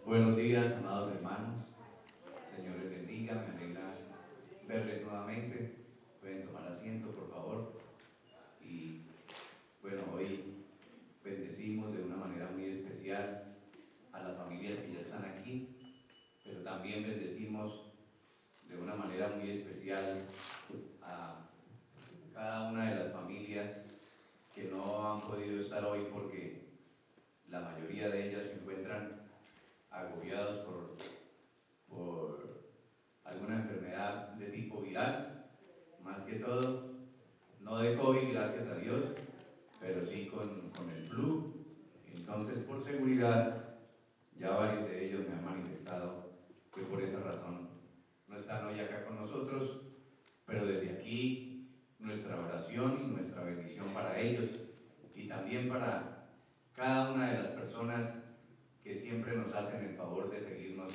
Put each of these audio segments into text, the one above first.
Buenos días, amados hermanos. Señor les bendiga, me alegra verles nuevamente. Pueden tomar asiento, por favor. Y bueno, hoy bendecimos de una manera muy especial a las familias que ya están aquí, pero también bendecimos de una manera muy especial a cada una de las familias que no han podido estar hoy porque la mayoría de ellas se encuentran agobiados por alguna enfermedad de tipo viral, más que todo, no de COVID, gracias a Dios, pero sí con el flu. Entonces, por seguridad, ya varios de ellos me han manifestado que por esa razón no están hoy acá con nosotros, pero desde aquí nuestra oración y nuestra bendición para ellos y también para cada una de las personas que siempre nos hacen el favor de seguirnos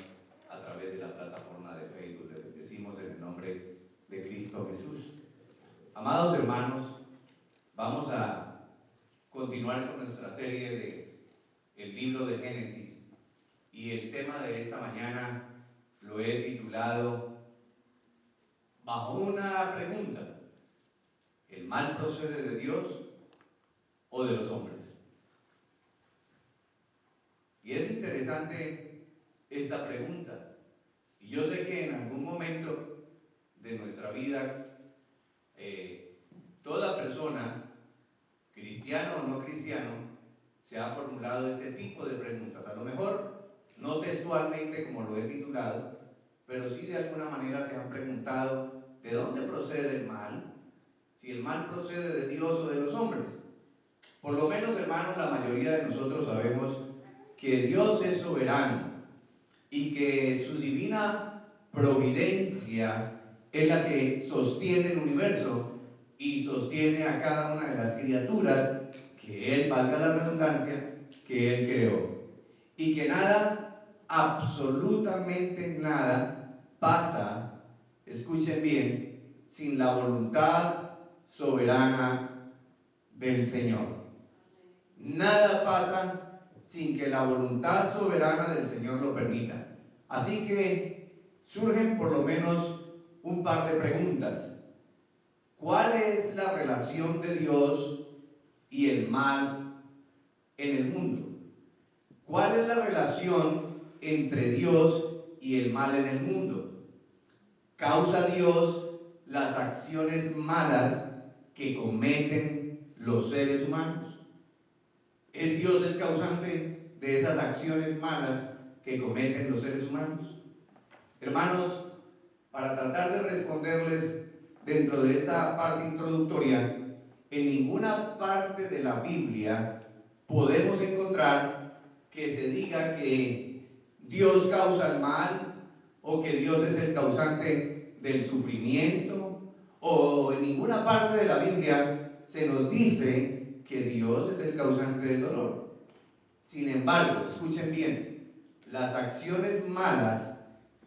a través de la plataforma de Facebook. Les decimos en el nombre de Cristo Jesús. Amados hermanos, vamos a continuar con nuestra serie de el libro de Génesis y el tema de esta mañana lo he titulado bajo una pregunta: ¿el mal procede de Dios o de los hombres? Y es interesante esta pregunta. Y yo sé que en algún momento de nuestra vida, toda persona, cristiano o no cristiano, se ha formulado este tipo de preguntas. A lo mejor no textualmente como lo he titulado, pero sí de alguna manera se han preguntado ¿de dónde procede el mal? Si el mal procede de Dios o de los hombres. Por lo menos, hermanos, la mayoría de nosotros sabemos que Dios es soberano y que su divina providencia es la que sostiene el universo y sostiene a cada una de las criaturas que Él, valga la redundancia, que Él creó. Y que nada, absolutamente nada, pasa, escuchen bien, sin la voluntad soberana del Señor. Nada pasa sin que la voluntad soberana del Señor lo permita. Así que surgen por lo menos un par de preguntas. ¿Cuál es la relación de Dios y el mal en el mundo? ¿Cuál es la relación entre Dios y el mal en el mundo? ¿Causa Dios las acciones malas que cometen los seres humanos? ¿Es Dios el causante de esas acciones malas que cometen los seres humanos? Hermanos, para tratar de responderles dentro de esta parte introductoria, en ninguna parte de la Biblia podemos encontrar que se diga que Dios causa el mal o que Dios es el causante del sufrimiento, o en ninguna parte de la Biblia se nos dice que Dios es el causante del dolor. Sin embargo, escuchen bien, las acciones malas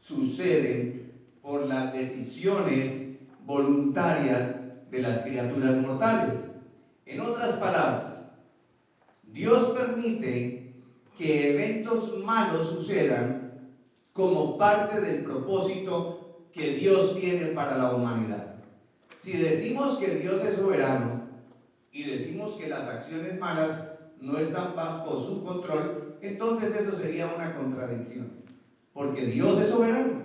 suceden por las decisiones voluntarias de las criaturas mortales. En otras palabras, Dios permite que eventos malos sucedan como parte del propósito que Dios tiene para la humanidad. Si decimos que Dios es soberano y decimos que las acciones malas no están bajo su control, entonces eso sería una contradicción, porque Dios es soberano,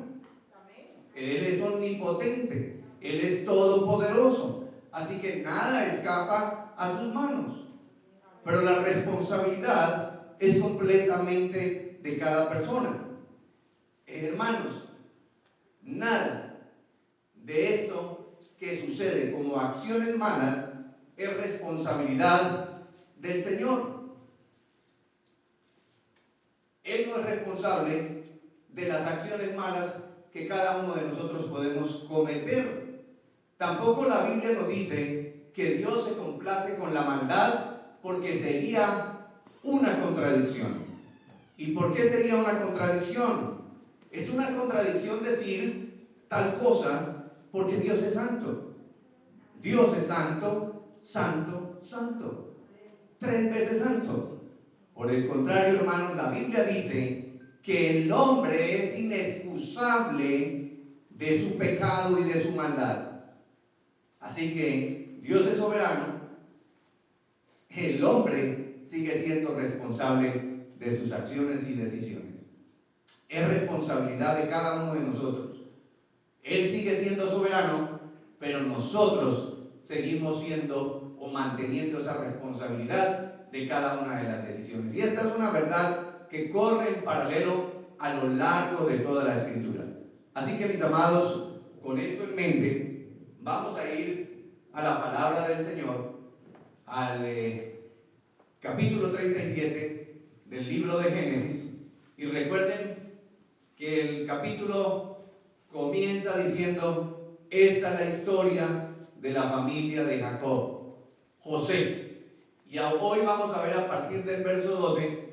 Él es omnipotente, Él es todopoderoso, así que nada escapa a sus manos, pero la responsabilidad es completamente de cada persona. Hermanos, nada de esto que sucede como acciones malas es responsabilidad del Señor. Él no es responsable de las acciones malas que cada uno de nosotros podemos cometer. Tampoco la Biblia nos dice que Dios se complace con la maldad, porque sería una contradicción. ¿Y por qué sería una contradicción? Es una contradicción decir tal cosa porque Dios es santo. Dios es santo, santo, santo. 3 veces santo. Por el contrario, hermanos, la Biblia dice que el hombre es inexcusable de su pecado y de su maldad. Así que Dios es soberano, el hombre sigue siendo responsable de sus acciones y decisiones. Es responsabilidad de cada uno de nosotros. Él sigue siendo soberano, pero nosotros seguimos siendo o manteniendo esa responsabilidad de cada una de las decisiones. Y esta es una verdad que corre en paralelo a lo largo de toda la Escritura. Así que, mis amados, con esto en mente, vamos a ir a la palabra del Señor, al capítulo 37 del libro de Génesis. Y recuerden que el capítulo comienza diciendo: esta es la historia de la familia de Jacob, José. Y hoy vamos a ver a partir del verso 12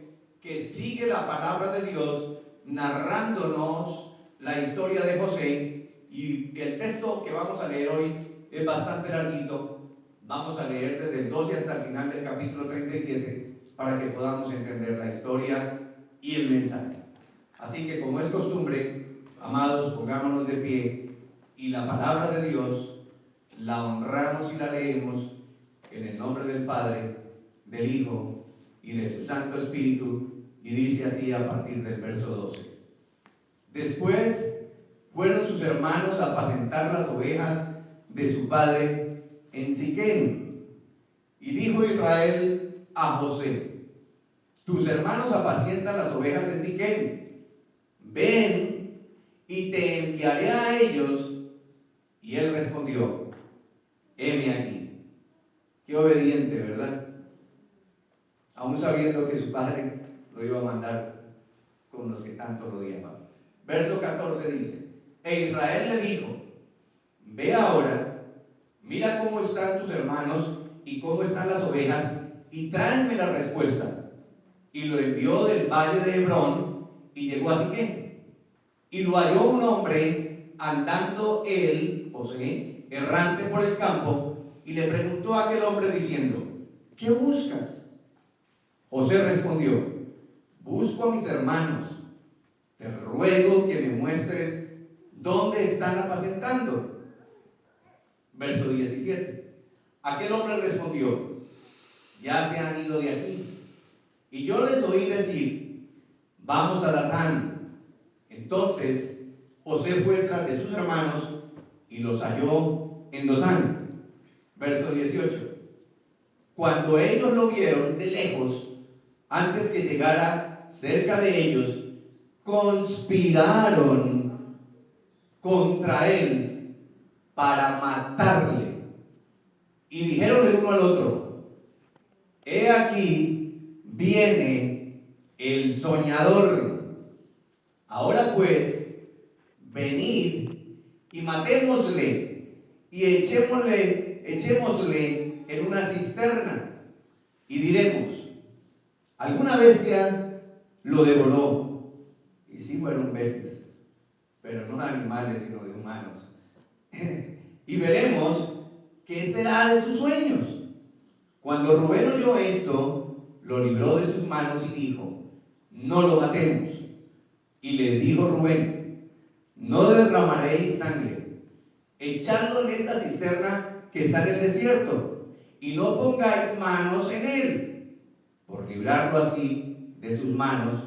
que sigue la palabra de Dios narrándonos la historia de José. Y el texto que vamos a leer hoy es bastante larguito. Vamos a leer desde el 12 hasta el final del capítulo 37 para que podamos entender la historia y el mensaje. Así que, como es costumbre, amados, pongámonos de pie y la palabra de Dios la honramos y la leemos en el nombre del Padre, del Hijo y de su Santo Espíritu. Y dice así a partir del verso 12: después fueron sus hermanos a apacentar las ovejas de su padre en Siquem. Y dijo Israel a José: tus hermanos apacientan las ovejas en Siquem. Ven y te enviaré a ellos. Y él respondió: heme aquí. Qué obediente, ¿verdad? Aún sabiendo que su padre lo iba a mandar con los que tanto lo odiaban. Verso 14 dice: e Israel le dijo: ve ahora, mira cómo están tus hermanos y cómo están las ovejas, y tráeme la respuesta. Y lo envió del valle de Hebrón y llegó a Siquem. Y lo halló un hombre andando él, José, errante por el campo, y le preguntó a aquel hombre diciendo: ¿qué buscas? José respondió: busco a mis hermanos. Te ruego que me muestres dónde están apacentando. Verso 17. Aquel hombre respondió: ya se han ido de aquí. Y yo les oí decir: vamos a Datán. Entonces José fue tras de sus hermanos y los halló en Dotán. Verso 18. Cuando ellos lo vieron de lejos, antes que llegara cerca de ellos, conspiraron contra él para matarle. Y dijeron el uno al otro: he aquí viene el soñador. Ahora pues, venid y matémosle y echémosle en una cisterna, y diremos: alguna bestia lo devoró. Y sí fueron bestias, pero no animales, sino de humanos. Y veremos qué será de sus sueños. Cuando Rubén oyó esto, lo libró de sus manos y dijo: no lo matemos. Y le dijo Rubén: no derramaréis sangre, echadlo en esta cisterna que está en el desierto, y no pongáis manos en él, por librarlo así de sus manos,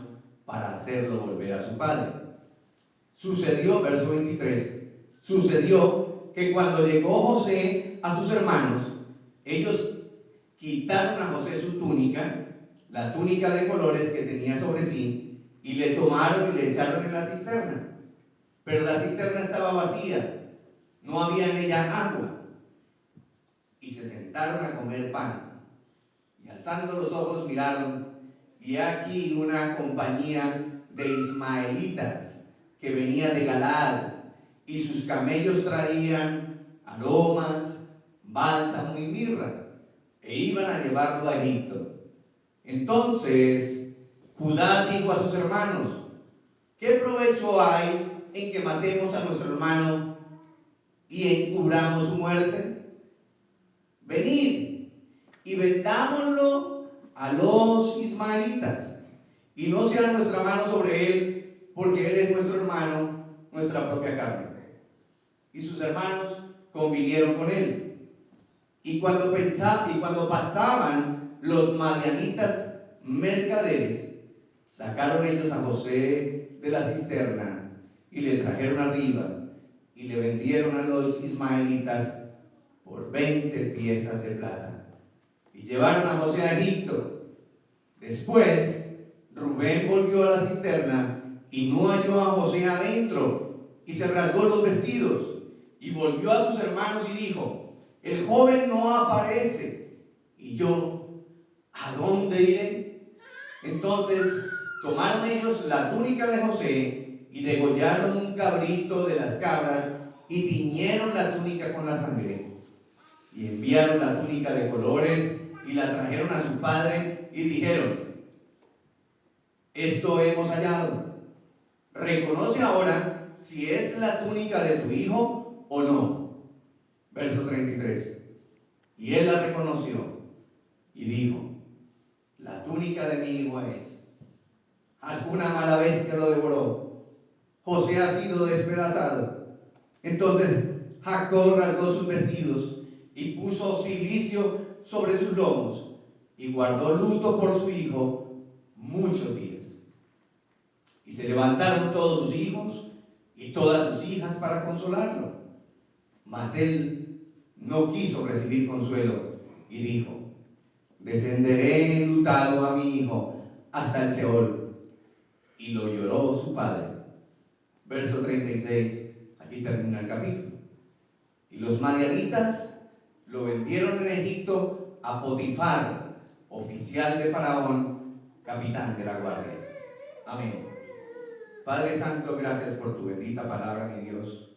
para hacerlo volver a su padre. Sucedió, verso 23, sucedió que cuando llegó José a sus hermanos, ellos quitaron a José su túnica, la túnica de colores que tenía sobre sí, y le tomaron y le echaron en la cisterna. Pero la cisterna estaba vacía, no había en ella agua. Y se sentaron a comer pan. Y alzando los ojos miraron, y aquí una compañía de ismaelitas que venía de Galaad, y sus camellos traían aromas, bálsamo y mirra, e iban a llevarlo a Egipto. Entonces Judá dijo a sus hermanos: ¿qué provecho hay en que matemos a nuestro hermano y encubramos su muerte? Venid y vendámoslo a los ismaelitas, y no sea nuestra mano sobre él, porque él es nuestro hermano, nuestra propia carne. Y sus hermanos convinieron con él. Y cuando pasaban los madianitas mercaderes, sacaron ellos a José de la cisterna y le trajeron arriba y le vendieron a los ismaelitas por 20 piezas de plata. Y llevaron a José a Egipto. Después, Rubén volvió a la cisterna y no halló a José adentro, y se rasgó los vestidos, y volvió a sus hermanos y dijo: el joven no aparece, y yo, ¿a dónde iré? Entonces tomaron ellos la túnica de José y degollaron un cabrito de las cabras y tiñeron la túnica con la sangre. Y enviaron la túnica de colores y la trajeron a su padre y dijeron: esto hemos hallado. Reconoce ahora si es la túnica de tu hijo o no. Verso 33. Y él la reconoció y dijo: la túnica de mi hijo es. Alguna mala bestia lo devoró. José ha sido despedazado. Entonces Jacob rasgó sus vestidos y puso cilicio sobre sus lomos y guardó luto por su hijo muchos días. Y se levantaron todos sus hijos y todas sus hijas para consolarlo. Mas él no quiso recibir consuelo y dijo: descenderé enlutado a mi hijo hasta el Seol. Y lo lloró su padre. Verso 36, aquí termina el capítulo. Y los madianitas lo vendieron en Egipto a Potifar, oficial de Faraón, capitán de la guardia. Amén. Padre Santo, gracias por tu bendita palabra, mi Dios.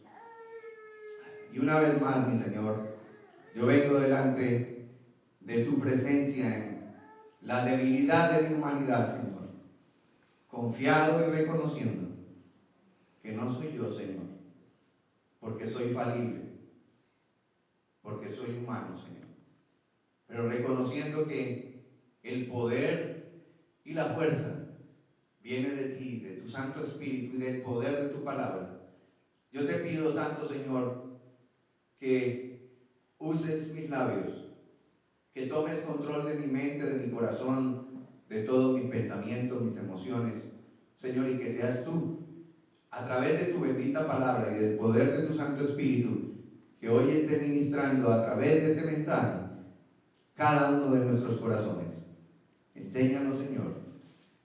Y una vez más, mi Señor, yo vengo delante de tu presencia en la debilidad de mi humanidad, Señor, confiado y reconociendo que no soy yo, Señor, porque soy falible, porque soy humano, Señor, pero reconociendo que el poder y la fuerza viene de ti, de tu Santo Espíritu y del poder de tu palabra. Yo te pido, Santo Señor, que uses mis labios, que tomes control de mi mente, de mi corazón, de todos mis pensamientos, mis emociones, Señor, y que seas tú, a través de tu bendita palabra y del poder de tu Santo Espíritu, que hoy esté ministrando a través de este mensaje cada uno de nuestros corazones. Enséñanos, Señor,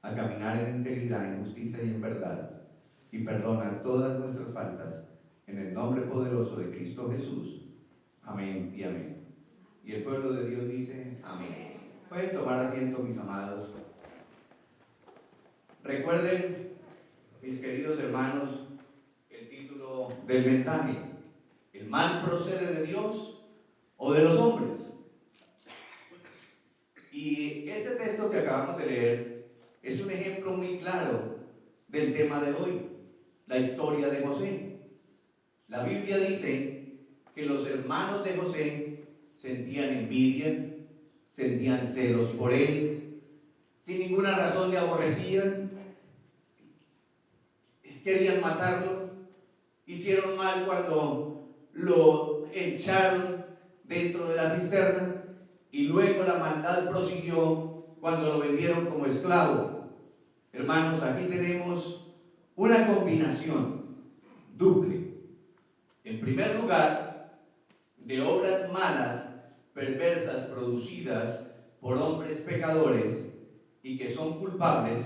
a caminar en integridad, en justicia y en verdad, y perdona todas nuestras faltas, en el nombre poderoso de Cristo Jesús. Amén y amén. Y el pueblo de Dios dice amén. Pueden tomar asiento, mis amados. Recuerden, mis queridos hermanos, el título del mensaje: ¿el mal procede de Dios o de los hombres? Y este texto que acabamos de leer es un ejemplo muy claro del tema de hoy, la historia de José. La Biblia dice que los hermanos de José sentían envidia, sentían celos por él, sin ninguna razón le aborrecían, querían matarlo, hicieron mal cuando lo echaron dentro de la cisterna, y luego la maldad prosiguió cuando lo vendieron como esclavo. Hermanos, aquí tenemos una combinación duple. En primer lugar, de obras malas, perversas, producidas por hombres pecadores y que son culpables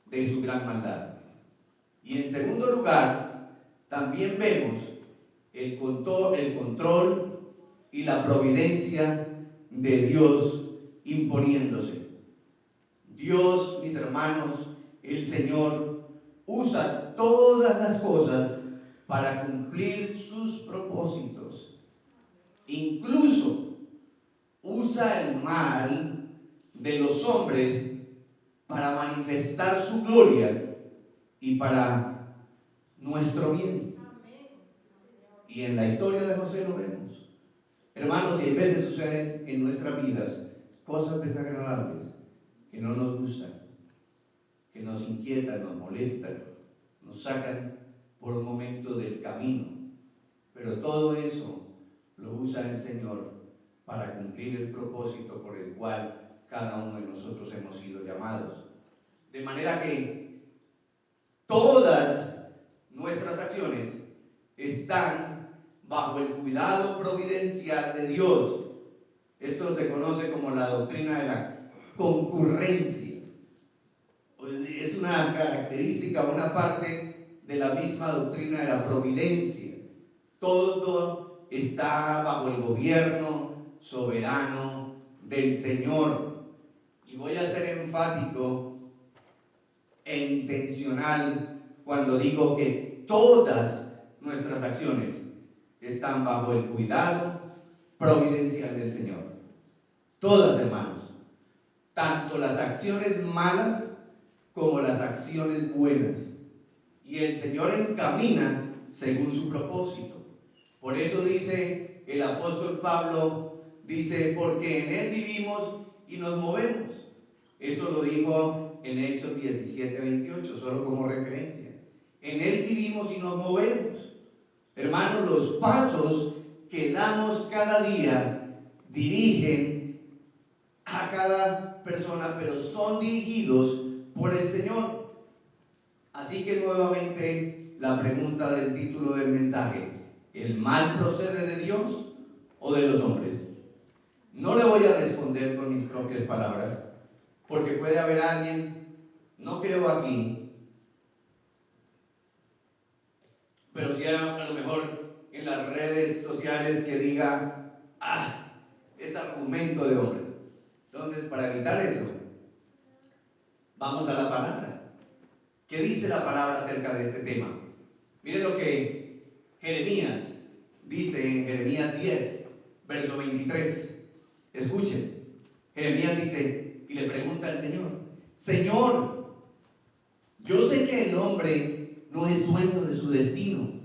de su gran maldad. Y en segundo lugar, también vemos el control y la providencia de Dios imponiéndose. Dios, mis hermanos, el Señor, usa todas las cosas para cumplir sus propósitos. Incluso usa el mal de los hombres para manifestar su gloria y para nuestro bien. Y en la historia de José lo vemos. Hermanos, y a veces suceden en nuestras vidas cosas desagradables que no nos gustan, que nos inquietan, nos molestan, nos sacan por un momento del camino, pero todo eso lo usa el Señor para cumplir el propósito por el cual cada uno de nosotros hemos sido llamados. De manera que todas nuestras acciones están bajo el cuidado providencial de Dios. Esto se conoce como la doctrina de la concurrencia. Es una característica, una parte de la misma doctrina de la providencia. Todo está bajo el gobierno soberano del Señor. Y voy a ser enfático e intencional cuando digo que todas nuestras acciones están bajo el cuidado providencial del Señor. Todas, hermanos. Tanto las acciones malas como las acciones buenas. Y el Señor encamina según su propósito. Por eso dice el apóstol Pablo, dice, porque en Él vivimos y nos movemos. Eso lo dijo en Hechos 17:28, solo como referencia. En Él vivimos y nos movemos. Hermanos, los pasos que damos cada día dirigen a cada persona, pero son dirigidos por el Señor. Así que nuevamente la pregunta del título del mensaje: ¿el mal procede de Dios o de los hombres? No le voy a responder con mis propias palabras, porque puede haber alguien, no creo aquí, pero sí a lo mejor en las redes sociales, que diga, es argumento de hombre. Entonces, para evitar eso, vamos a la palabra. ¿Qué dice la palabra acerca de este tema? Miren lo que Jeremías dice en Jeremías 10, verso 23. Escuchen, Jeremías dice y le pregunta al Señor: Señor, yo sé que el hombre no es dueño de su destino,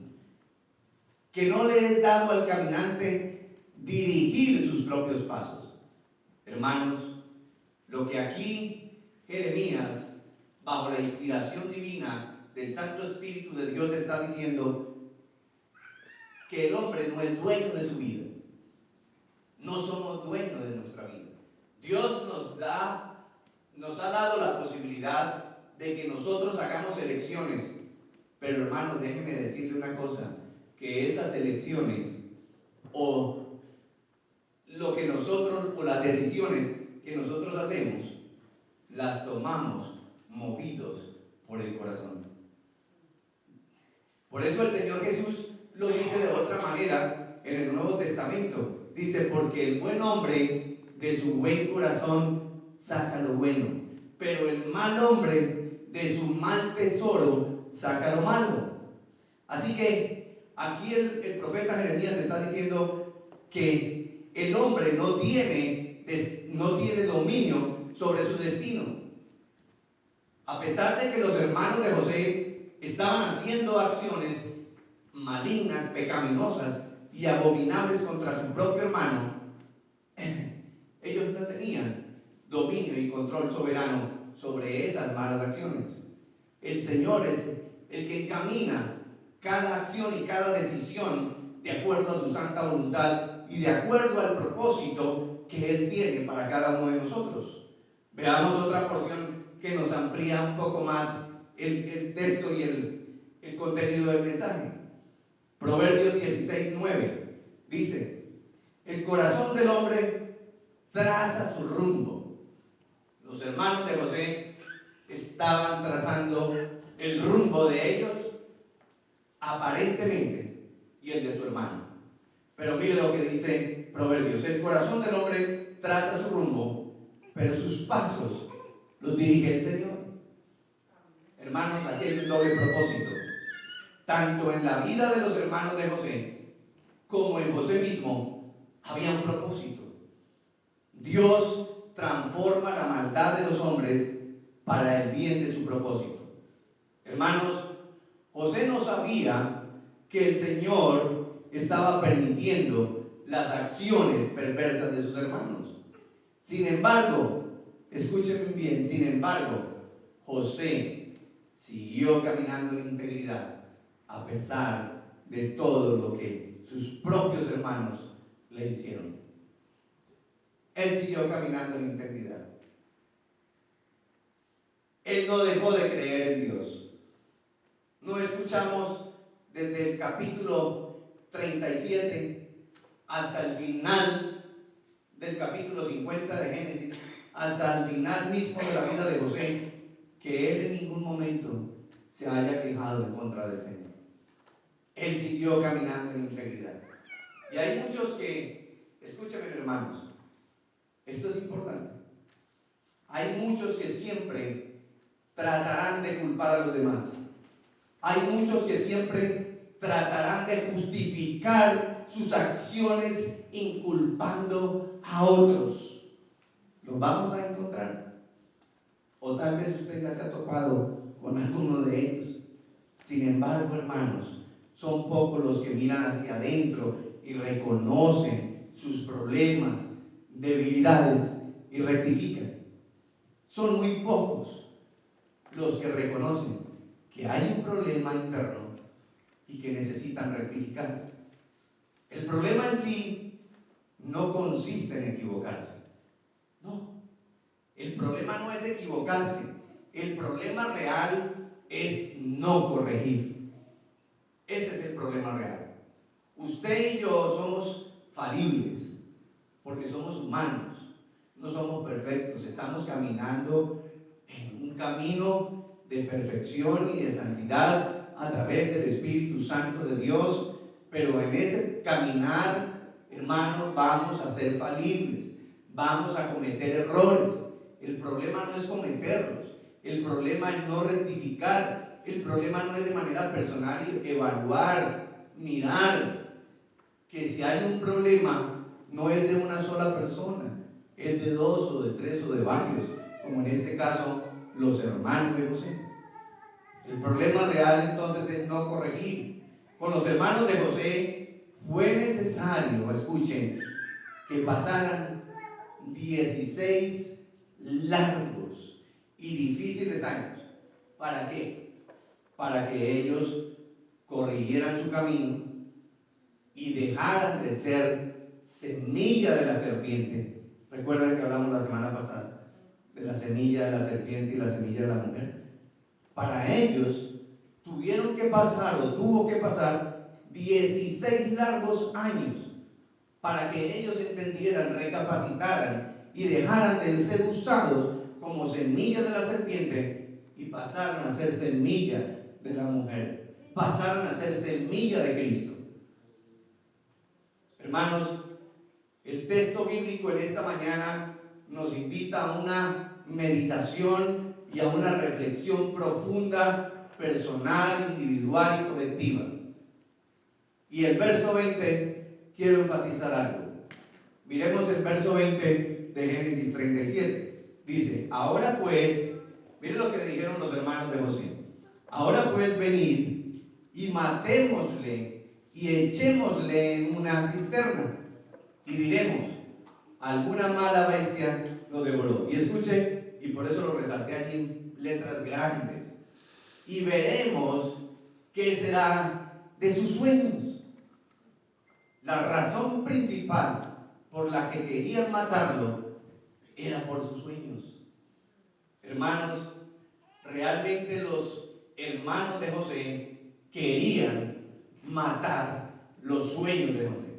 que no le es dado al caminante dirigir sus propios pasos. Hermanos, lo que aquí Jeremías, bajo la inspiración divina del Santo Espíritu de Dios, está diciendo que el hombre no es dueño de su vida. No somos dueños de nuestra vida. Dios nos ha dado la posibilidad de que nosotros hagamos elecciones. Pero hermanos, déjenme decirle una cosa, que esas elecciones o las decisiones que nosotros hacemos, las tomamos movidos por el corazón. Por eso el Señor Jesús lo dice de otra manera en el Nuevo Testamento. Dice, porque el buen hombre de su buen corazón saca lo bueno, pero el mal hombre de su mal tesoro saca lo malo. Así que aquí el profeta Jeremías está diciendo que el hombre no tiene dominio sobre su destino. A pesar de que los hermanos de José estaban haciendo acciones malignas, pecaminosas y abominables contra su propio hermano, ellos no tenían dominio y control soberano sobre esas malas acciones. El Señor es el que encamina cada acción y cada decisión de acuerdo a su santa voluntad y de acuerdo al propósito que Él tiene para cada uno de nosotros. Veamos otra porción que nos amplía un poco más el texto y el contenido del mensaje. Proverbios 16:9 dice: el corazón del hombre traza su rumbo. Los hermanos de José estaban trazando el rumbo de ellos, aparentemente, y el de su hermano. Pero mire lo que dice Proverbios: el corazón del hombre traza su rumbo, pero sus pasos los dirige el Señor. Hermanos, aquí hay un doble propósito. Tanto en la vida de los hermanos de José como en José mismo había un propósito. Dios transforma la maldad de los hombres para el bien de su propósito. Hermanos, José no sabía que el Señor estaba permitiendo las acciones perversas de sus hermanos. Sin embargo, escúchenme bien, sin embargo, José siguió caminando en integridad a pesar de todo lo que sus propios hermanos le hicieron. Él siguió caminando en integridad. Él no dejó de creer en Dios. No escuchamos desde el capítulo 37 hasta el final del capítulo 50 de Génesis, hasta el final mismo de la vida de José, que él en ningún momento se haya quejado en contra del Señor. Él siguió caminando en integridad. Y hay muchos que, escúchenme hermanos, esto es importante. Hay muchos que siempre tratarán de culpar a los demás. Hay muchos que siempre tratarán de justificar sus acciones inculpando a otros. ¿Los vamos a encontrar? O tal vez usted ya se ha topado con alguno de ellos. Sin embargo, hermanos, son pocos los que miran hacia adentro y reconocen sus problemas, debilidades y rectifican. Son muy pocos los que reconocen que hay un problema interno y que necesitan rectificar. El problema en sí no consiste en equivocarse. No. El problema no es equivocarse. El problema real es no corregir. Ese es el problema real. Usted y yo somos falibles porque somos humanos. No somos perfectos. Estamos caminando en un camino de perfección y de santidad a través del Espíritu Santo de Dios, pero en ese caminar, hermanos, vamos a ser falibles, vamos a cometer errores. El problema no es cometerlos, el problema es no rectificar, el problema no es de manera personal evaluar, mirar, que si hay un problema no es de una sola persona, es de dos o de tres o de varios, como en este caso los hermanos de José. El problema real entonces es no corregir. Con los hermanos de José fue necesario, escuchen, que pasaran 16 largos y difíciles años. ¿Para qué? Para que ellos corrigieran su camino y dejaran de ser semilla de la serpiente. ¿Recuerdan que hablamos la semana pasada de la semilla de la serpiente y la semilla de la mujer? Para ellos tuvieron que pasar o tuvo que pasar 16 largos años para que ellos entendieran, recapacitaran y dejaran de ser usados como semilla de la serpiente y pasaran a ser semilla de la mujer, pasaran a ser semilla de Cristo. Hermanos, el texto bíblico en esta mañana nos invita a una meditación y a una reflexión profunda, personal, individual y colectiva. Y el verso 20, quiero enfatizar algo. Miremos el verso 20 de Génesis 37. Dice, ahora pues, miren lo que le dijeron los hermanos de José. Ahora pues venid y matémosle y echémosle en una cisterna. Y diremos, alguna mala bestia lo devoró. Y escuchen, y por eso lo resalté allí en letras grandes. Y veremos qué será de sus sueños. La razón principal por la que querían matarlo era por sus sueños. Hermanos, realmente los hermanos de José querían matar los sueños de José.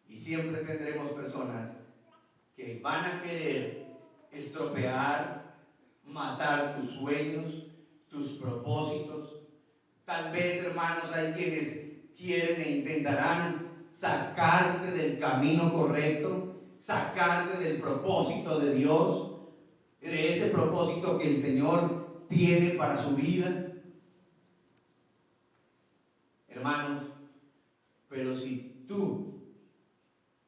Y siempre tendremos personas que van a querer estropear, matar tus sueños, tus propósitos. Tal vez, hermanos, hay quienes quieren e intentarán sacarte del camino correcto, sacarte del propósito de Dios, de ese propósito que el Señor tiene para su vida. Hermanos, pero si tú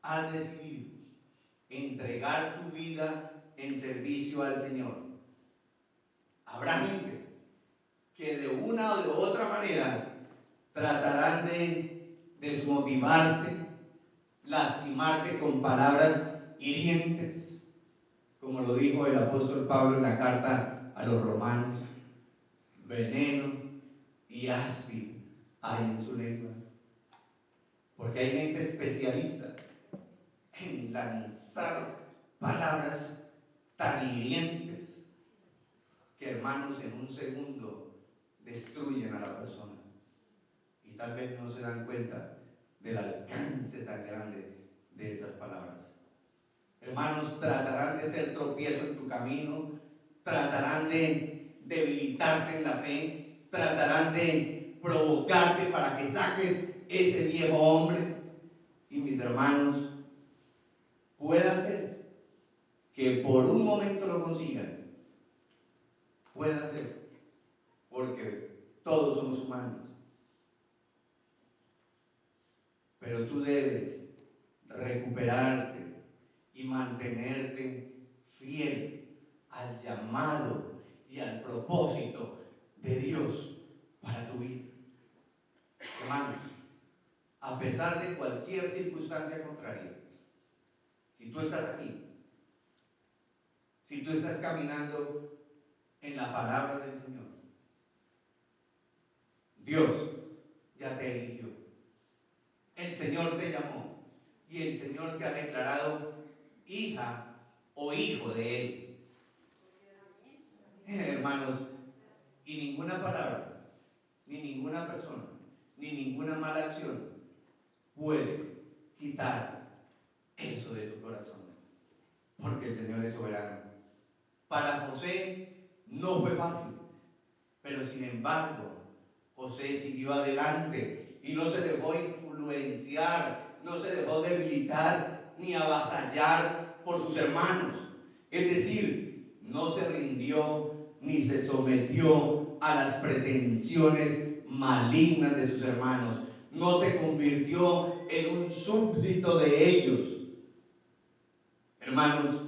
has decidido entregar tu vida en servicio al Señor, habrá gente que de una o de otra manera tratarán de desmotivarte, lastimarte con palabras hirientes, con como lo dijo el apóstol Pablo en la carta a los romanos, veneno y áspid hay en su lengua. Porque hay gente especialista en lanzar palabras tan hirientes que, hermanos, en un segundo destruyen a la persona. Y tal vez no se dan cuenta del alcance tan grande de esas palabras. Hermanos, tratarán de ser tropiezo en tu camino, tratarán de debilitarte en la fe, tratarán de provocarte para que saques ese viejo hombre. Y mis hermanos, puede ser que por un momento lo consigan, puede ser, porque todos somos humanos. Pero tú debes recuperarte y mantenerte fiel al llamado y al propósito de Dios para tu vida. Hermanos, a pesar de cualquier circunstancia contraria, si tú estás aquí, si tú estás caminando en la palabra del Señor, Dios ya te eligió. El Señor te llamó y el Señor te ha declarado hija o hijo de Él. Hermanos, y ninguna palabra, ni ninguna persona, ni ninguna mala acción puede quitar eso de tu corazón, porque el Señor es soberano. Para José no fue fácil, pero sin embargo José siguió adelante y no se dejó influenciar, no se dejó debilitar ni avasallar por sus hermanos. Es decir, no se rindió ni se sometió a las pretensiones malignas de sus hermanos. No se convirtió en un súbdito de ellos. Hermanos,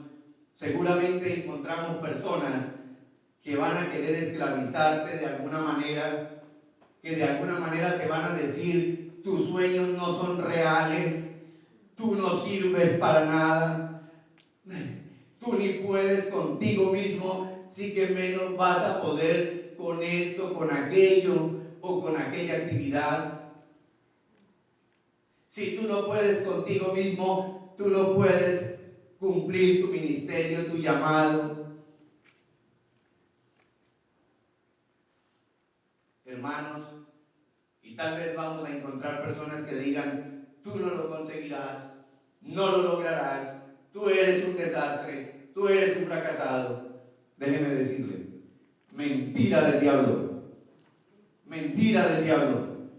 seguramente encontramos personas que van a querer esclavizarte de alguna manera, que de alguna manera te van a decir: tus sueños no son reales, tú no sirves para nada, tú ni puedes contigo mismo, sí que menos vas a poder con esto, con aquello o con aquella actividad. Si tú no puedes contigo mismo, tú no puedes cumplir tu ministerio, tu llamado. Hermanos, y tal vez vamos a encontrar personas que digan: tú no lo conseguirás, no lo lograrás, tú eres un desastre, tú eres un fracasado. Déjeme decirle, mentira del diablo, mentira del diablo.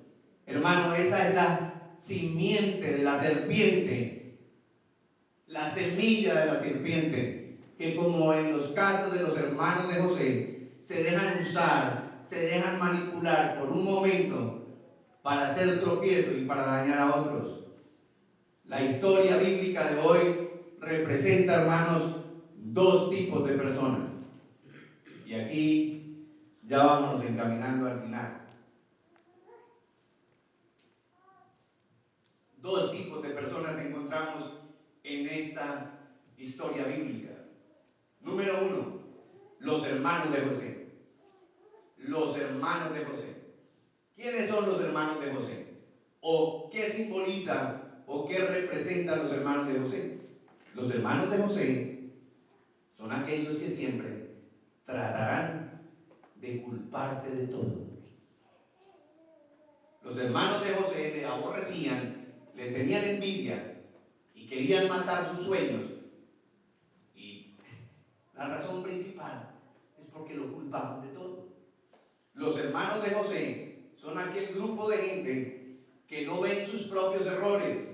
Hermano, esa es la simiente de la serpiente, la semilla de la serpiente, que como en los casos de los hermanos de José, se dejan usar, se dejan manipular por un momento para hacer tropiezo y para dañar a otros. La historia bíblica de hoy representa, hermanos, dos tipos de personas. Y aquí ya vámonos encaminando al final. Dos tipos de personas encontramos en esta historia bíblica. Número uno, los hermanos de José. Los hermanos de José. ¿Quiénes son los hermanos de José? ¿O qué simboliza o qué representan los hermanos de José? Los hermanos de José son aquellos que siempre tratarán de culparte de todo. Los hermanos de José le aborrecían, le tenían envidia y querían matar sus sueños. Y la razón principal es porque lo culpaban de todo. Los hermanos de José son aquel grupo de gente que no ven sus propios errores.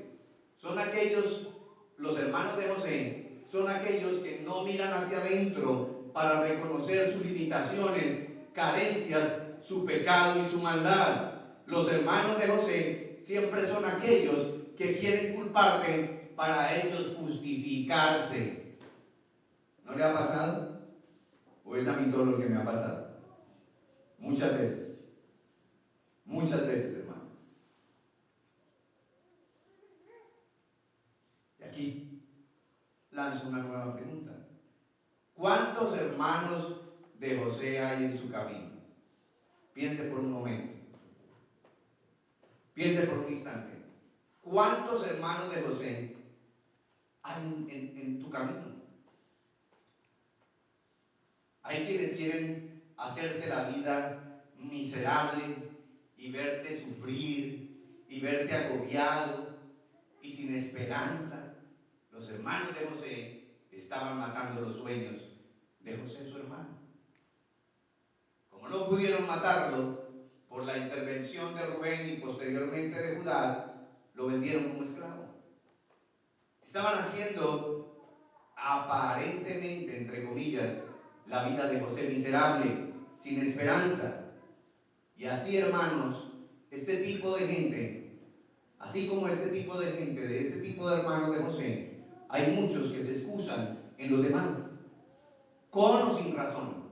Son aquellos, los hermanos de José, son aquellos que no miran hacia adentro para reconocer sus limitaciones, carencias, su pecado y su maldad. Los hermanos de José siempre son aquellos que quieren culparte para ellos justificarse. ¿No le ha pasado? ¿O es a mí solo que me ha pasado? Muchas veces, hermanos. Y aquí lanzo una nueva pregunta. ¿Cuántos hermanos de José hay en su camino? Piense por un momento. Piense por un instante. ¿Cuántos hermanos de José hay en tu camino? Hay quienes quieren hacerte la vida miserable y verte sufrir y verte agobiado y sin esperanza. Los hermanos de José estaban matando los sueños de José, su hermano. Como no pudieron matarlo por la intervención de Rubén y posteriormente de Judá, lo vendieron como esclavo. Estaban haciendo aparentemente, entre comillas, la vida de José miserable, sin esperanza. Y así, hermanos, este tipo de gente, así como este tipo de gente, de este tipo de hermanos de José, hay muchos que se excusan en los demás, con o sin razón,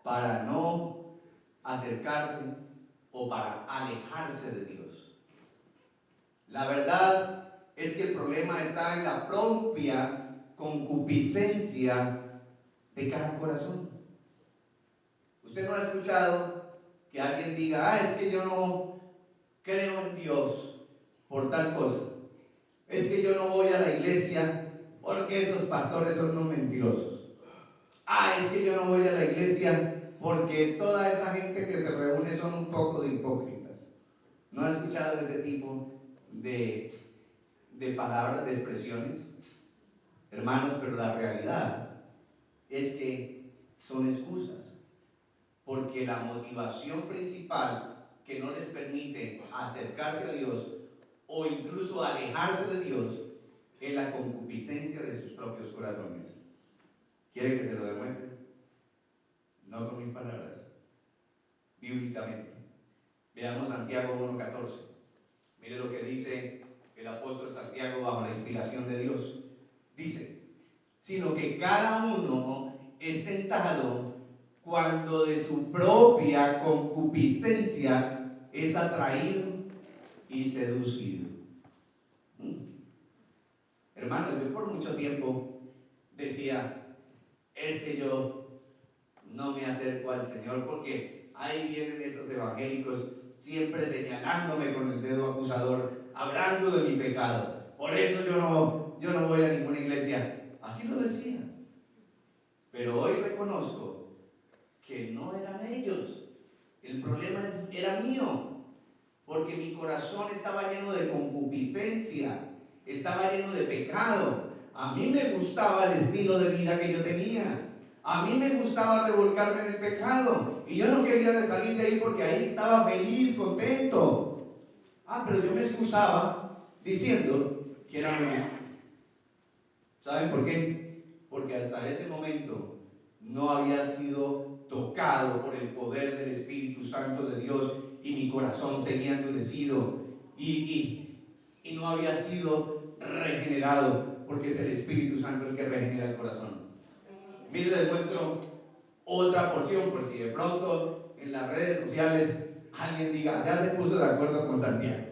para no acercarse o para alejarse de Dios. La verdad es que el problema está en la propia concupiscencia de cada corazón. Usted no ha escuchado que alguien diga, es que yo no creo en Dios por tal cosa. Es que yo no voy a la iglesia porque esos pastores son unos mentirosos. Es que yo no voy a la iglesia porque toda esa gente que se reúne son un poco de hipócritas. ¿No ha escuchado ese tipo de palabras, de expresiones? Hermanos, pero la realidad es que son excusas. Porque la motivación principal que no les permite acercarse a Dios o incluso alejarse de Dios es la concupiscencia de sus propios corazones. ¿Quiere que se lo demuestre? No con mis palabras, bíblicamente. Veamos Santiago 1:14. Mire lo que dice el apóstol Santiago bajo la inspiración de Dios. Dice, sino que cada uno es tentado cuando de su propia concupiscencia es atraído y seducido. Hermanos, yo por mucho tiempo decía, es que yo no me acerco al Señor porque ahí vienen esos evangélicos siempre señalándome con el dedo acusador, hablando de mi pecado. Por eso yo no voy a ninguna iglesia. Así lo decía. Pero hoy reconozco que no eran ellos. El problema era mío, porque mi corazón estaba lleno de concupiscencia, estaba lleno de pecado. A mí me gustaba el estilo de vida que yo tenía. A mí me gustaba revolcarme en el pecado. Y yo no quería salir de ahí porque ahí estaba feliz, contento. Pero yo me excusaba diciendo que era feliz. ¿Saben por qué? Porque hasta ese momento no había sido tocado por el poder del Espíritu Santo de Dios y mi corazón seguía endurecido y no había sido regenerado, porque es el Espíritu Santo el que regenera el corazón. Mire, les muestro otra porción por si de pronto en las redes sociales alguien diga, ya se puso de acuerdo con Santiago.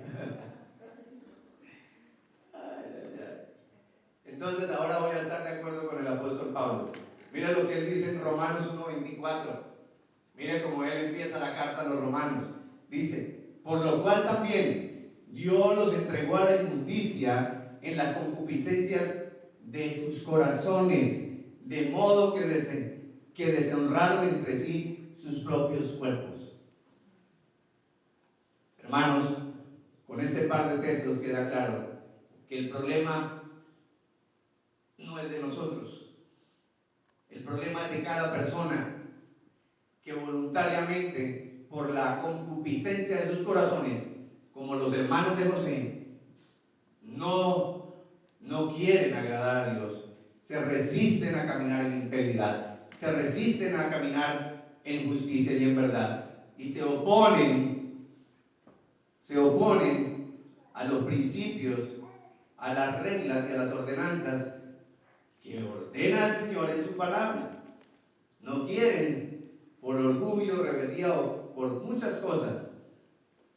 Entonces ahora voy a estar de acuerdo con el apóstol Pablo. Mira lo que él dice en Romanos 1:24. Mire cómo él empieza la carta a los romanos. Dice, por lo cual también Dios los entregó a la inmundicia en las concupiscencias de sus corazones, de modo que deshonraron entre sí sus propios cuerpos. Hermanos, con este par de textos queda claro que el problema no es de nosotros. El problema es de cada persona que voluntariamente, por la concupiscencia de sus corazones, como los hermanos de José, no quieren agradar a Dios, se resisten a caminar en integridad, se resisten a caminar en justicia y en verdad, y se oponen a los principios, a las reglas y a las ordenanzas que ordena el Señor en su palabra. No quieren, por orgullo, rebeldía o por muchas cosas,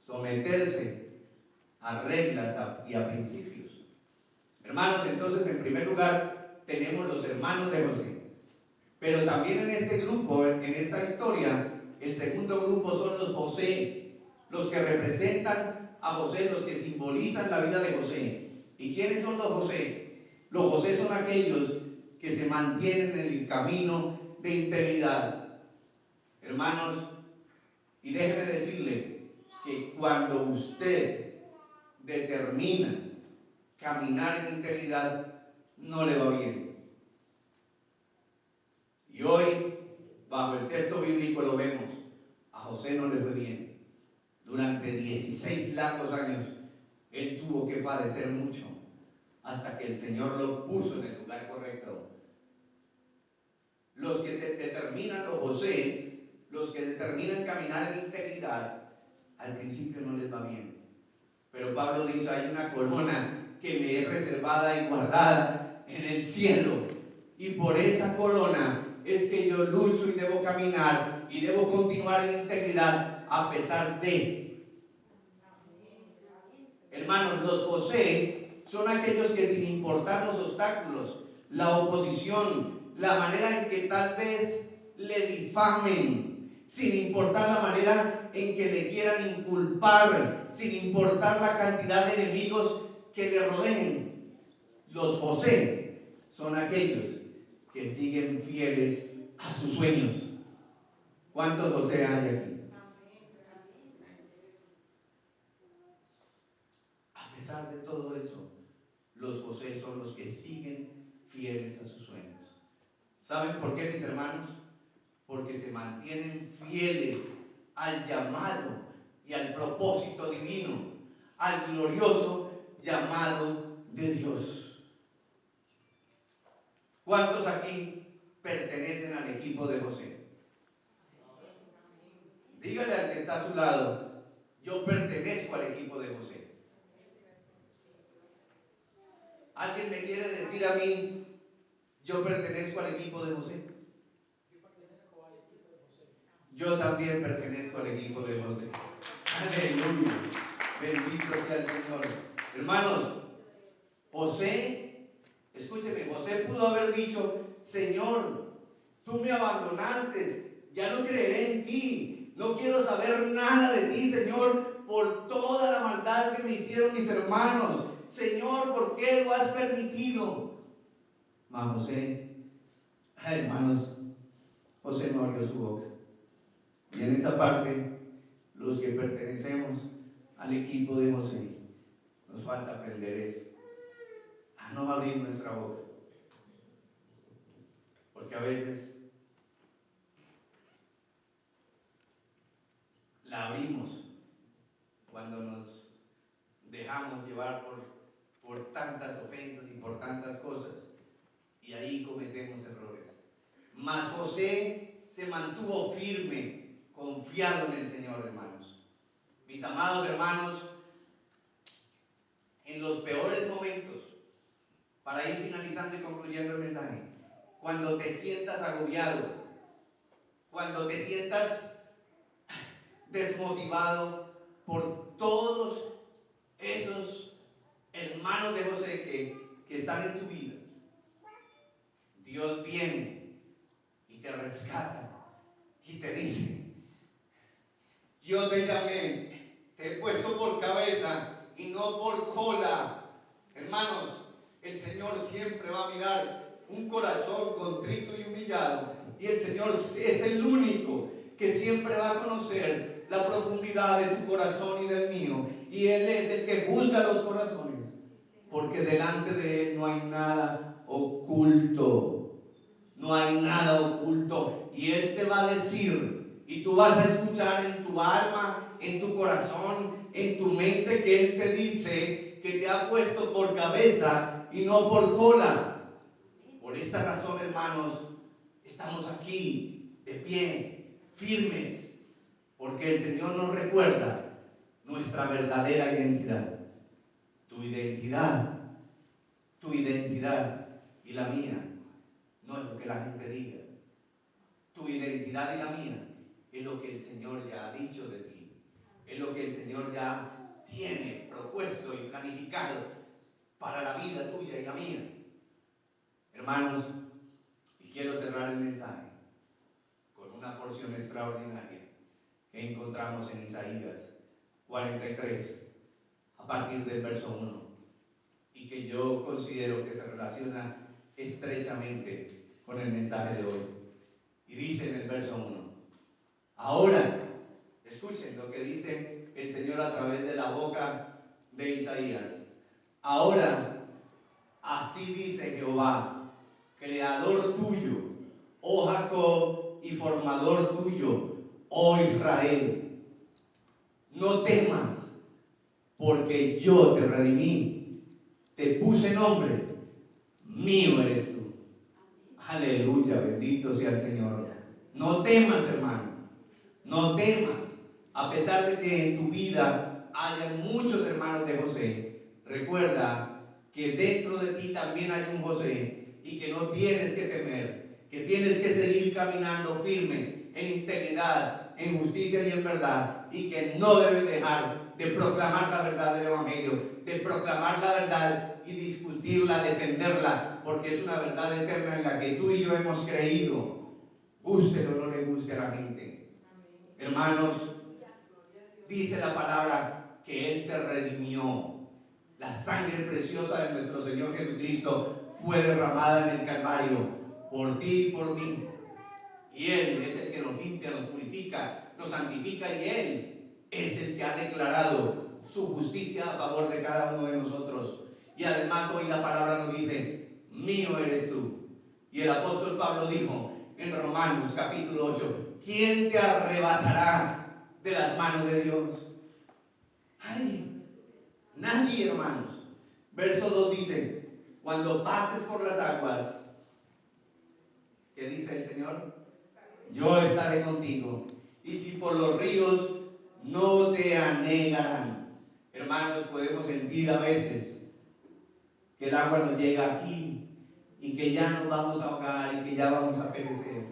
someterse a reglas y a principios. Hermanos, entonces, en primer lugar, tenemos los hermanos de José. Pero también en este grupo, en esta historia, el segundo grupo son los José, los que representan a José, los que simbolizan la vida de José. ¿Y quiénes son los José? Los José son aquellos que se mantienen en el camino de integridad. Hermanos, y déjeme decirle que cuando usted determina caminar en integridad, no le va bien. Y hoy, bajo el texto bíblico lo vemos, a José no le fue bien. Durante 16 largos años, él tuvo que padecer mucho, hasta que el Señor lo puso en el lugar correcto. Los que determinan los José, los que determinan caminar en integridad, al principio no les va bien. Pero Pablo dice, hay una corona que me es reservada y guardada en el cielo. Y por esa corona es que yo lucho y debo caminar y debo continuar en integridad a pesar de. Hermanos, los José son aquellos que sin importar los obstáculos, la oposición, la manera en que tal vez le difamen, sin importar la manera en que le quieran inculpar, sin importar la cantidad de enemigos que le rodeen, los José son aquellos que siguen fieles a sus sueños. ¿Cuántos José hay aquí? A pesar de todo eso, los José son los que siguen fieles a sus sueños. ¿Saben por qué, mis hermanos? Porque se mantienen fieles al llamado y al propósito divino, al glorioso llamado de Dios. ¿Cuántos aquí pertenecen al equipo de José? Dígale al que está a su lado, yo pertenezco al equipo de José. ¿Alguien me quiere decir a mí, yo pertenezco al equipo de José? Yo también pertenezco al equipo de José. Aleluya. Bendito sea el Señor. Hermanos, José, escúcheme, José pudo haber dicho, Señor, tú me abandonaste, ya no creeré en ti, no quiero saber nada de ti, Señor, por toda la maldad que me hicieron mis hermanos. Señor, ¿por qué lo has permitido? Mas José, hermanos, José no abrió su boca. Y en esa parte, los que pertenecemos al equipo de José, nos falta aprender eso, a no abrir nuestra boca. Porque a veces la abrimos cuando nos dejamos llevar por tantas ofensas y por tantas cosas, y ahí cometemos errores. Mas José se mantuvo firme, confiado en el Señor, hermanos. Mis amados hermanos, en los peores momentos, para ir finalizando y concluyendo el mensaje, cuando te sientas agobiado, cuando te sientas desmotivado por todos esos hermanos de José que están en tu vida, Dios viene y te rescata y te dice, yo te llamé, te he puesto por cabeza y no por cola. Hermanos, el Señor siempre va a mirar un corazón contrito y humillado, y el Señor es el único que siempre va a conocer la profundidad de tu corazón y del mío, y Él es el que juzga los corazones, porque delante de Él no hay nada oculto, no hay nada oculto, y Él te va a decir, y tú vas a escuchar en tu alma, en tu corazón, en tu mente, que Él te dice que te ha puesto por cabeza y no por cola. Por esta razón, hermanos, estamos aquí de pie, firmes, porque el Señor nos recuerda nuestra verdadera identidad. Tu identidad y la mía no es lo que la gente diga. Tu identidad y la mía es lo que el Señor ya ha dicho de ti, es lo que el Señor ya tiene propuesto y planificado para la vida tuya y la mía. Hermanos, y quiero cerrar el mensaje con una porción extraordinaria que encontramos en Isaías 43, a partir del verso 1, y que yo considero que se relaciona estrechamente con el mensaje de hoy. Y dice en el verso 1, ahora, escuchen lo que dice el Señor a través de la boca de Isaías. Ahora, así dice Jehová, creador tuyo, oh Jacob, y formador tuyo, oh Israel. No temas, porque yo te redimí, te puse nombre, mío eres tú. Aleluya, bendito sea el Señor. No temas, hermano, no temas. A pesar de que en tu vida haya muchos hermanos de José, recuerda que dentro de ti también hay un José y que no tienes que temer, que tienes que seguir caminando firme en integridad, en justicia y en verdad, y que no debes dejar de proclamar la verdad del Evangelio, de proclamar la verdad y discutirla, defenderla, porque es una verdad eterna en la que tú y yo hemos creído, guste o no le guste a la gente. Hermanos, dice la palabra que Él te redimió. La sangre preciosa de nuestro Señor Jesucristo fue derramada en el Calvario por ti y por mí. Y Él es el que nos limpia, nos purifica, nos santifica, y Él es el que ha declarado su justicia a favor de cada uno de nosotros. Y además hoy la palabra nos dice, mío eres tú. Y el apóstol Pablo dijo en Romanos capítulo 8, ¿quién te arrebatará de las manos de Dios? Nadie, hermanos. Verso 2 dice, cuando pases por las aguas, ¿qué dice el Señor? Yo estaré contigo. Y si por los ríos, no te anegarán. Hermanos, podemos sentir a veces que el agua nos llega aquí y que ya nos vamos a ahogar y que ya vamos a perecer.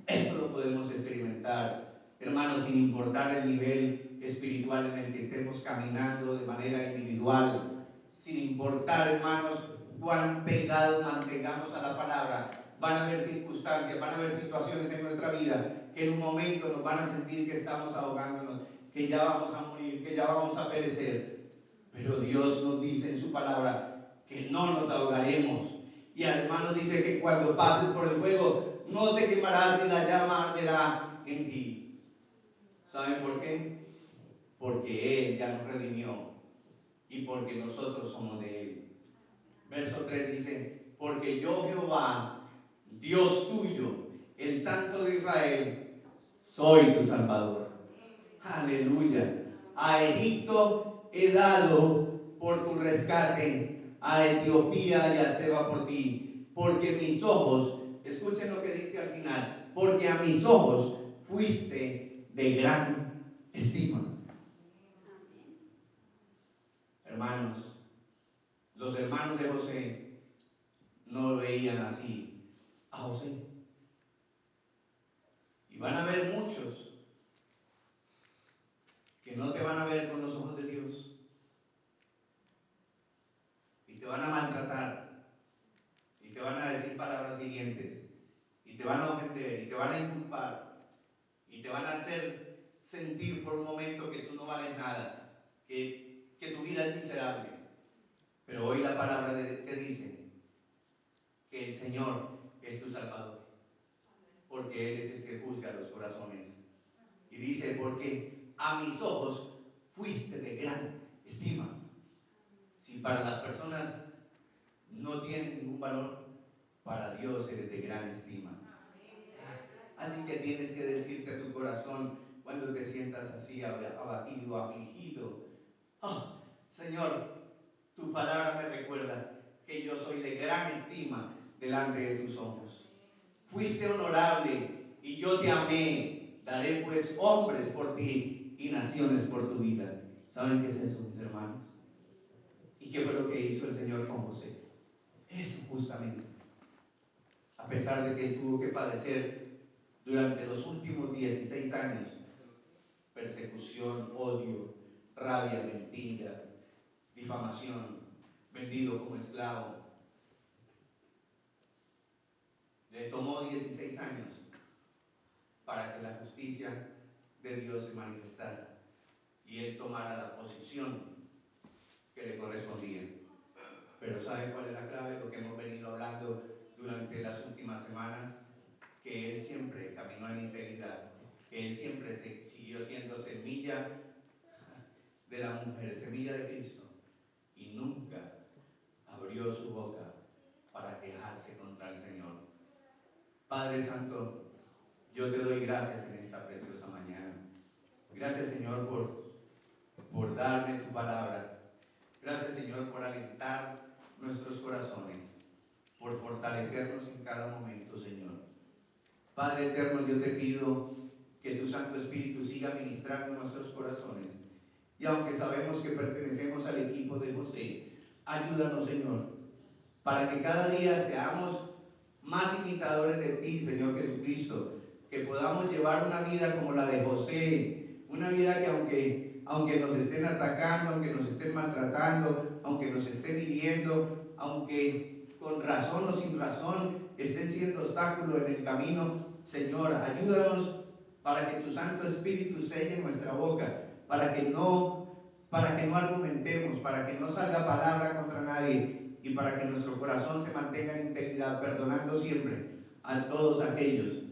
Eso lo podemos experimentar, hermanos, sin importar el nivel espiritual en el que estemos caminando de manera individual, sin importar, hermanos, cuán pegados mantengamos a la palabra. Van a haber circunstancias, van a haber situaciones en nuestra vida que en un momento nos van a sentir que estamos ahogándonos, que ya vamos a morir, que ya vamos a perecer. Pero Dios nos dice en su palabra que no nos ahogaremos. Y además nos dice que cuando pases por el fuego, no te quemarás ni la llama arderá en ti. ¿Saben por qué? Porque Él ya nos redimió y porque nosotros somos de Él. Verso 3 dice, porque yo Jehová, Dios tuyo, el Santo de Israel, soy tu Salvador. Aleluya. A Egipto he dado por tu rescate, a Etiopía y a Seba por ti, porque mis ojos, escuchen lo que dice al final, porque a mis ojos fuiste de gran estima. Hermanos, los hermanos de José no veían así a José. Y van a haber muchos que no te van a ver con los ojos de Dios. Y te van a maltratar. Y te van a decir palabras hirientes. Y te van a ofender. Y te van a inculpar. Y te van a hacer sentir por un momento que tú no vales nada. Que tu vida es miserable. Pero hoy la palabra te dice que el Señor es tu Salvador. Porque Él es el que juzga los corazones. Y dice, porque a mis ojos fuiste de gran estima. Si para las personas no tiene ningún valor, para Dios eres de gran estima. Así que tienes que decirte a tu corazón cuando te sientas así abatido, afligido, oh, Señor, tu palabra me recuerda que yo soy de gran estima delante de tus ojos. Fuiste honorable y yo te amé. Daré pues hombres por ti y naciones por tu vida. ¿Saben qué es eso, mis hermanos? ¿Y qué fue lo que hizo el Señor con José? Eso justamente. A pesar de que él tuvo que padecer durante los últimos 16 años persecución, odio, rabia, mentira, difamación, vendido como esclavo. Le tomó 16 años para que la justicia de Dios se manifestara y él tomara la posición que le correspondía. Pero ¿sabe cuál es la clave? Lo que hemos venido hablando durante las últimas semanas, que él siempre caminó en integridad, que él siempre siguió siendo semilla de la mujer, semilla de Cristo, y nunca abrió su boca para quejarse contra el Señor. Padre Santo, yo te doy gracias en esta preciosa mañana. Gracias, Señor, por darme tu palabra. Gracias, Señor, por alentar nuestros corazones, por fortalecernos en cada momento, Señor. Padre eterno, yo te pido que tu Santo Espíritu siga ministrando nuestros corazones. Y aunque sabemos que pertenecemos al equipo de José, ayúdanos, Señor, para que cada día seamos más imitadores de ti, Señor Jesucristo, que podamos llevar una vida como la de José, una vida que aunque nos estén atacando, aunque nos estén maltratando, aunque nos estén hiriendo, aunque con razón o sin razón estén siendo obstáculos en el camino, Señor, ayúdanos para que tu Santo Espíritu selle nuestra boca, para que no argumentemos, para que no salga palabra contra nadie y para que nuestro corazón se mantenga en integridad, perdonando siempre a todos aquellos,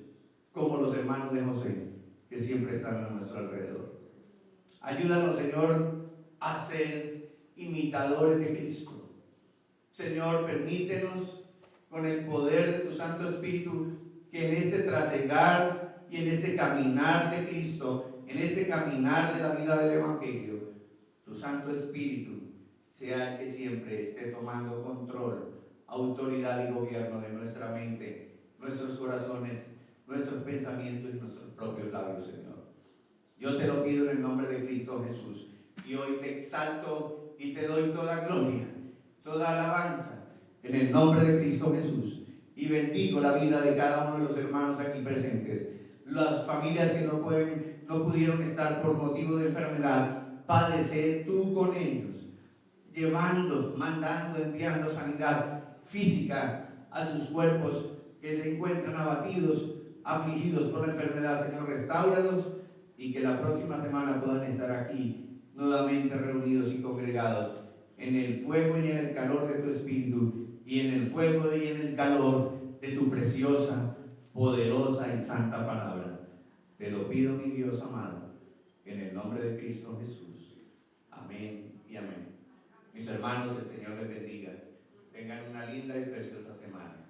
como los hermanos de José, que siempre están a nuestro alrededor. Ayúdanos, Señor, a ser imitadores de Cristo. Señor, permítenos, con el poder de tu Santo Espíritu, que en este trasegar y en este caminar de Cristo, en este caminar de la vida del Evangelio, tu Santo Espíritu sea el que siempre esté tomando control, autoridad y gobierno de nuestra mente, nuestros corazones, nuestros pensamientos y nuestros propios labios, Señor. Yo te lo pido en el nombre de Cristo Jesús. Y hoy te exalto y te doy toda gloria, toda alabanza, en el nombre de Cristo Jesús. Y bendigo la vida de cada uno de los hermanos aquí presentes. Las familias que no pudieron estar por motivo de enfermedad, Padre, sé tú con ellos, llevando, mandando, enviando sanidad física a sus cuerpos que se encuentran abatidos, afligidos por la enfermedad. Señor, restáuralos y que la próxima semana puedan estar aquí nuevamente reunidos y congregados en el fuego y en el calor de tu Espíritu y en el fuego y en el calor de tu preciosa, poderosa y santa palabra. Te lo pido, mi Dios amado, en el nombre de Cristo Jesús. Amén y amén. Mis hermanos, el Señor les bendiga. Tengan una linda y preciosa semana.